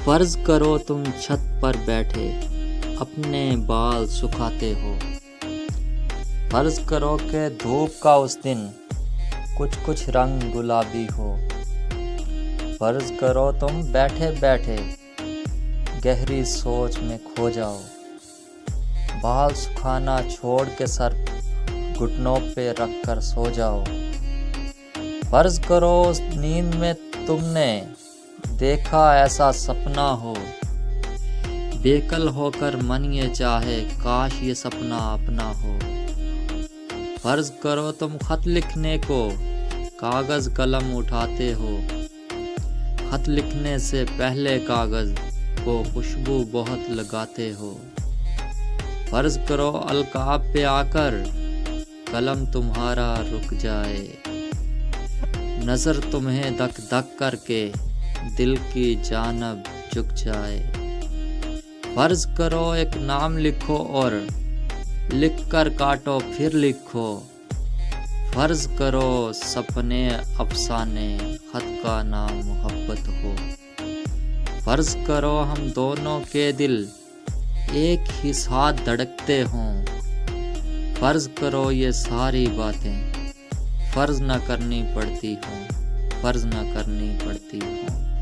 فرض کرو تم چھت پر بیٹھے اپنے بال سکھاتے ہو۔ فرض کرو کہ دھوپ کا اس دن کچھ رنگ گلابی ہو۔ فرض کرو تم بیٹھے بیٹھے گہری سوچ میں کھو جاؤ۔ بال سکھانا چھوڑ کے سر گھٹنوں پہ رکھ کر سو جاؤ۔ فرض کرو اس نیند میں تم نے دیکھا ایسا سپنا ہو، بے کل ہو کر من یہ چاہے کاش یہ سپنا اپنا ہو۔ فرض کرو تم خط لکھنے کو کاغذ قلم اٹھاتے ہو، خط لکھنے سے پہلے کاغذ کو خوشبو بہت لگاتے ہو۔ فرض کرو القاب پہ آ کر قلم تمہارا رک جائے، نظر تمہیں دھک دھک کر کے دل کی جانب جھک جائے۔ فرض کرو ایک نام لکھو اور لکھ کر کاٹو پھر لکھو۔ فرض کرو سپنے افسانے خط کا نام محبت ہو۔ فرض کرو ہم دونوں کے دل ایک ہی ساتھ دھڑکتے ہوں۔ فرض کرو یہ ساری باتیں فرض نہ کرنی پڑتی ہوں، فرض نہ کرنی پڑتی ہوں۔